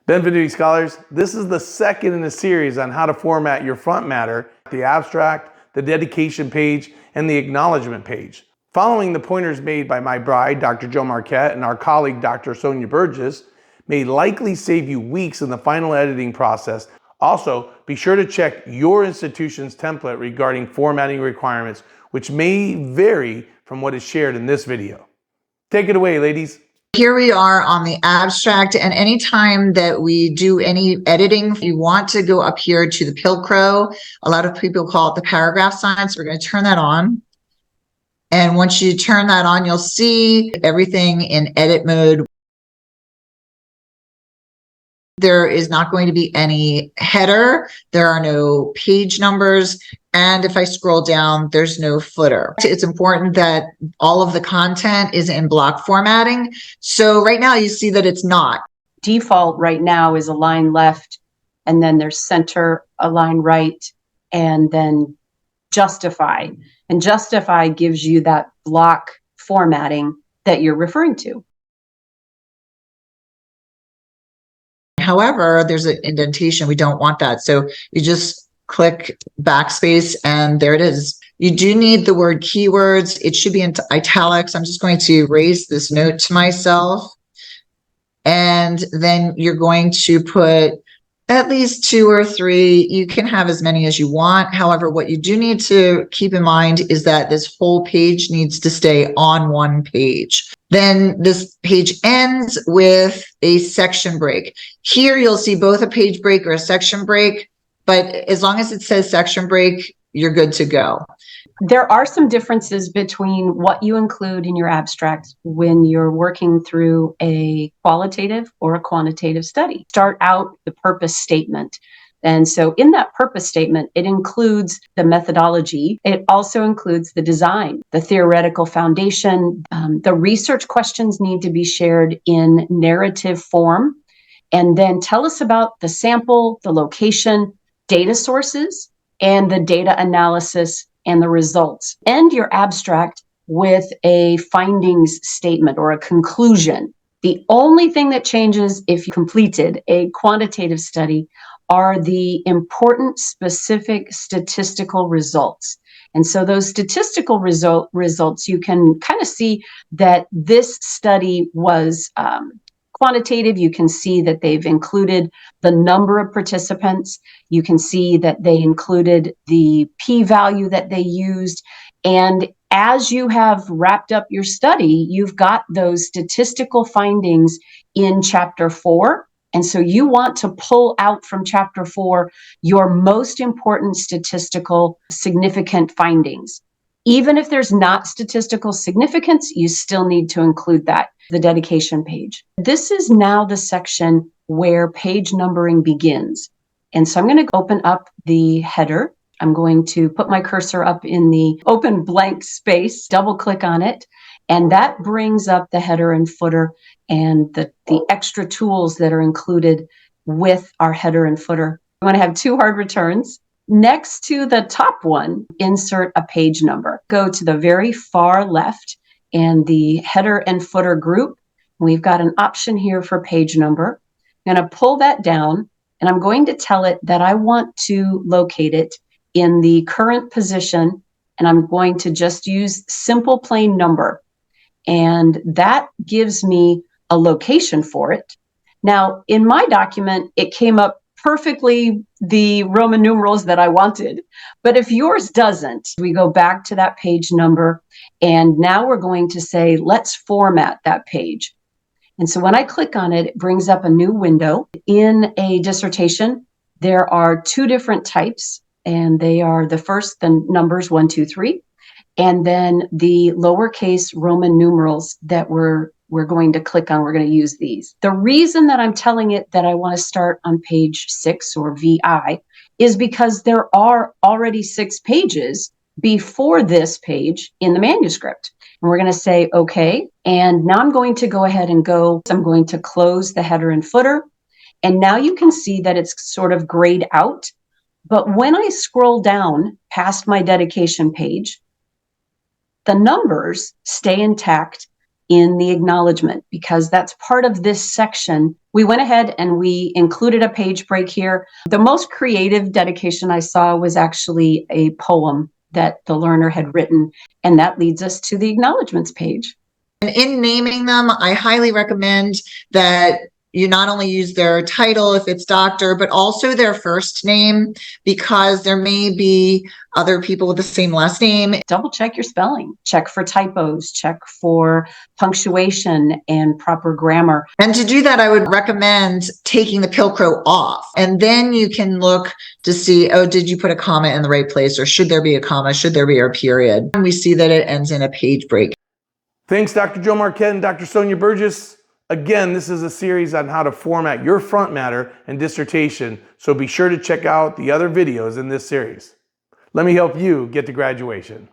Benvenuti scholars, this is the second in a series on how to format your front matter, the abstract, the dedication page, and the acknowledgement page. Following the pointers made by my bride, Dr. Joe Markette, and our colleague, Dr. Sonya Berges, may likely save you weeks in the final editing process. Also, be sure to check your institution's template regarding formatting requirements, which may vary from what is shared in this video. Take it away, ladies. Here we are on the abstract, and anytime that we do any editing, you want to go up here to the Pilcrow. A lot of people call it the paragraph sign, so we're going to turn that on. And once you turn that on, you'll see everything in edit mode. There is not going to be any header. There are no page numbers. And if I scroll down, there's no footer. It's important that all of the content is in block formatting. So right now you see that it's not. Default right now is align left, and then there's center, align right, and then justify. And justify gives you that block formatting that you're referring to. However, there's an indentation. We don't want that. So you just click backspace and there it is. You do need the word keywords. It should be in italics. I'm just going to raise this note to myself. And then you're going to put at least 2 or 3. You can have as many as you want. However, what you do need to keep in mind is that this whole page needs to stay on one page. Then this page ends with a section break. Here you'll see both a page break or a section break, but as long as it says section break, you're good to go. There are some differences between what you include in your abstract when you're working through a qualitative or a quantitative study. Start out the purpose statement. And so in that purpose statement, it includes the methodology. It also includes the design, the theoretical foundation. The research questions need to be shared in narrative form. And then tell us about the sample, the location, data sources, and the data analysis and the results. End your abstract with a findings statement or a conclusion. The only thing that changes if you completed a quantitative study are the important specific statistical results. And so those statistical results, you can kind of see that this study was quantitative. You can see that they've included the number of participants. You can see that they included the p-value that they used. And as you have wrapped up your study, you've got those statistical findings in chapter 4. And so you want to pull out from chapter 4 your most important statistical significant findings. Even if there's not statistical significance, you still need to include that, the dedication page. This is now the section where page numbering begins. And so I'm going to open up the header. I'm going to put my cursor up in the open blank space, double click on it, and that brings up the header and footer and the extra tools that are included with our header and footer. We want to have 2 hard returns. Next to the top one, insert a page number. Go to the very far left and the header and footer group. We've got an option here for page number. I'm going to pull that down and I'm going to tell it that I want to locate it in the current position, and I'm going to just use simple plain number. And that gives me a location for it. Now, in my document, it came up perfectly the Roman numerals that I wanted. But if yours doesn't, we go back to that page number. And now we're going to say, let's format that page. And so when I click on it, it brings up a new window. In a dissertation, there are 2 different types. And they are the first, the numbers 1, 2, 3. And then the lowercase Roman numerals that we're going to click on, we're going to use these. The reason that I'm telling it that I want to start on page 6 or VI is because there are already 6 pages before this page in the manuscript. And we're going to say, okay, and now I'm going to go ahead and I'm going to close the header and footer. And now you can see that it's sort of grayed out. But when I scroll down past my dedication page, the numbers stay intact in the acknowledgement because that's part of this section We went ahead and we included a page break here. The most creative dedication I saw was actually a poem that the learner had written, and that leads us to the acknowledgments page. And in naming them, I highly recommend that you not only use their title if it's doctor, but also their first name, because there may be other people with the same last name. Double check your spelling, check for typos, check for punctuation and proper grammar. And to do that, I would recommend taking the Pilcrow off. And then you can look to see, oh, did you put a comma in the right place? Or should there be a comma? Should there be a period? And we see that it ends in a page break. Thanks, Dr. Joe Markette and Dr. Sonya Berges. Again, this is a series on how to format your front matter and dissertation, so be sure to check out the other videos in this series. Let me help you get to graduation.